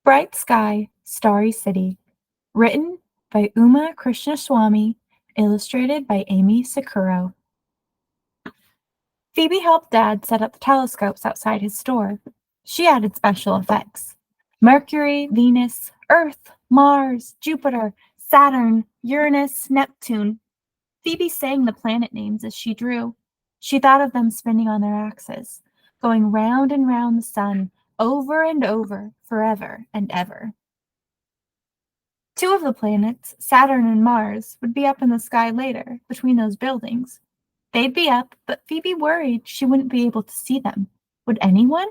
Bright Sky, Starry City. Written by Krishnaswami, illustrated by Aimee Sicuro. Phoebe helped Dad set up the telescopes outside his store. She added special effects. Mercury, Venus, Earth, Mars, Jupiter, Saturn, Uranus, Neptune. Phoebe sang the planet names as she drew. She thought of them spinning on their axes, going round and round the sun, over and over, forever and ever. Two of the planets, Saturn and Mars, would be up in the sky later, between those buildings. They'd be up, but Phoebe worried she wouldn't be able to see them. Would anyone?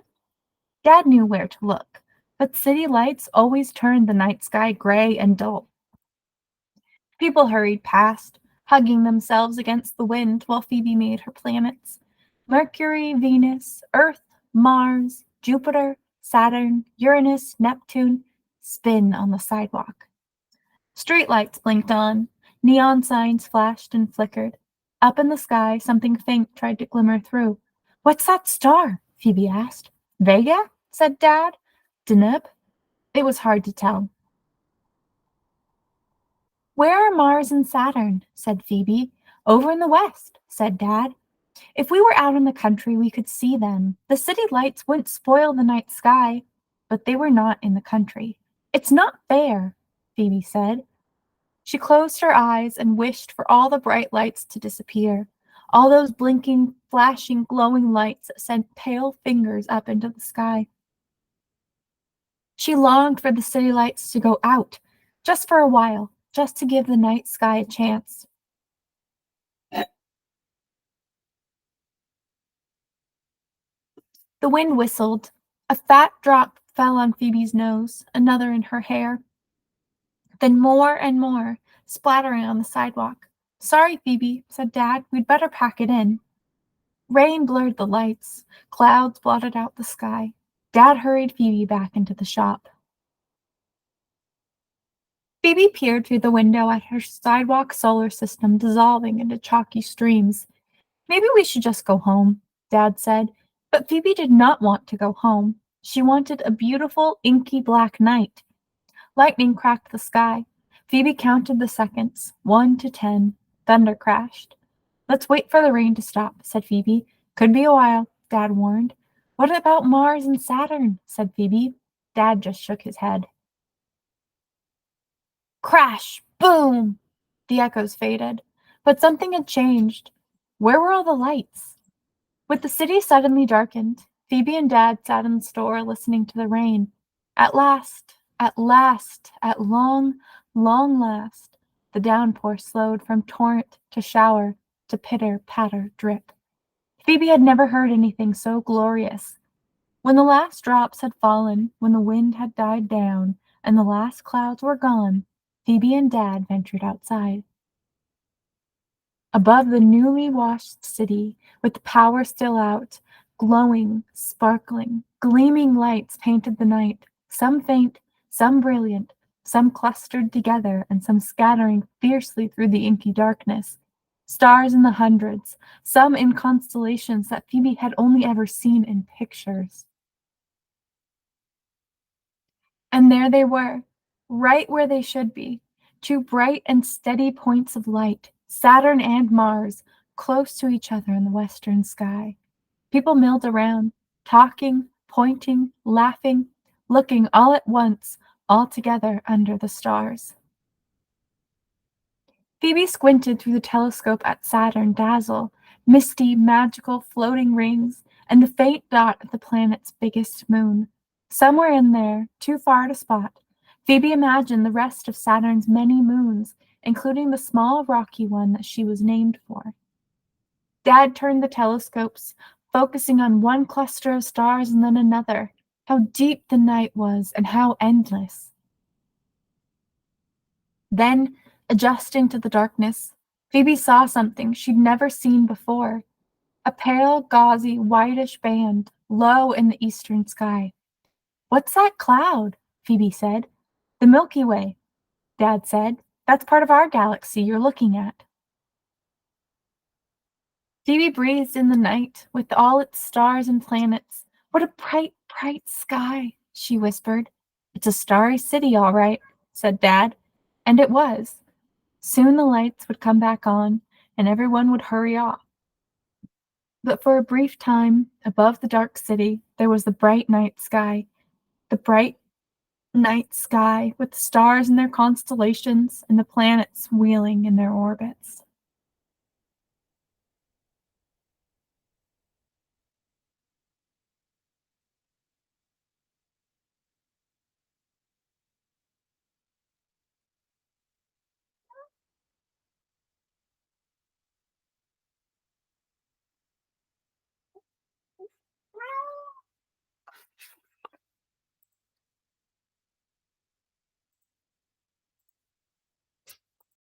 Dad knew where to look, but city lights always turned the night sky gray and dull. People hurried past, hugging themselves against the wind while Phoebe made her planets. Mercury, Venus, Earth, Mars, Jupiter, Saturn, Uranus, Neptune, spin on the sidewalk. Streetlights blinked on, neon signs flashed and flickered. Up in the sky, something faint tried to glimmer through. "What's that star?" Phoebe asked. "Vega?" said Dad. "Deneb?" It was hard to tell. "Where are Mars and Saturn?" said Phoebe. "Over in the west," said Dad. "If we were out in the country, we could see them. The city lights wouldn't spoil the night sky." But they were not in the country. "It's not fair," Phoebe said. She closed her eyes and wished for all the bright lights to disappear, all those blinking, flashing, glowing lights that sent pale fingers up into the sky. She longed for the city lights to go out, just for a while, just to give the night sky a chance. The wind whistled. A fat drop fell on Phoebe's nose, another in her hair. Then more and more, splattering on the sidewalk. "Sorry, Phoebe," said Dad. "We'd better pack it in." Rain blurred the lights. Clouds blotted out the sky. Dad hurried Phoebe back into the shop. Phoebe peered through the window at her sidewalk solar system dissolving into chalky streams. "Maybe we should just go home," Dad said. But Phoebe did not want to go home. She wanted a beautiful, inky black night. Lightning cracked the sky. Phoebe counted the seconds, 1 to 10. Thunder crashed. "Let's wait for the rain to stop," said Phoebe. "Could be a while," Dad warned. "What about Mars and Saturn?" said Phoebe. Dad just shook his head. Crash! Boom! The echoes faded. But something had changed. Where were all the lights? With the city suddenly darkened, Phoebe and Dad sat in the store listening to the rain. At last, at long, long last, the downpour slowed from torrent to shower to pitter, patter, drip. Phoebe had never heard anything so glorious. When the last drops had fallen, when the wind had died down, and the last clouds were gone, Phoebe and Dad ventured outside. Above the newly washed city, with the power still out, glowing, sparkling, gleaming lights painted the night, some faint, some brilliant, some clustered together, and some scattering fiercely through the inky darkness. Stars in the hundreds, some in constellations that Phoebe had only ever seen in pictures. And there they were, right where they should be, two bright and steady points of light, Saturn and Mars, close to each other in the western sky. People milled around, talking, pointing, laughing, looking all at once, all together under the stars. Phoebe squinted through the telescope at Saturn dazzle, misty, magical, floating rings, and the faint dot of the planet's biggest moon. Somewhere in there, too far to spot, Phoebe imagined the rest of Saturn's many moons, including the small rocky one that she was named for. Dad turned the telescopes, focusing on one cluster of stars and then another. How deep the night was, and how endless. Then, adjusting to the darkness, Phoebe saw something she'd never seen before. A pale, gauzy, whitish band, low in the eastern sky. "What's that cloud?" Phoebe said. "The Milky Way," Dad said. "That's part of our galaxy you're looking at." Phoebe breathed in the night, with all its stars and planets. "What a bright, bright sky," she whispered. "It's a starry city, all right," said Dad. And it was. Soon the lights would come back on, and everyone would hurry off. But for a brief time, above the dark city, there was the bright night sky with the stars in their constellations and the planets wheeling in their orbits.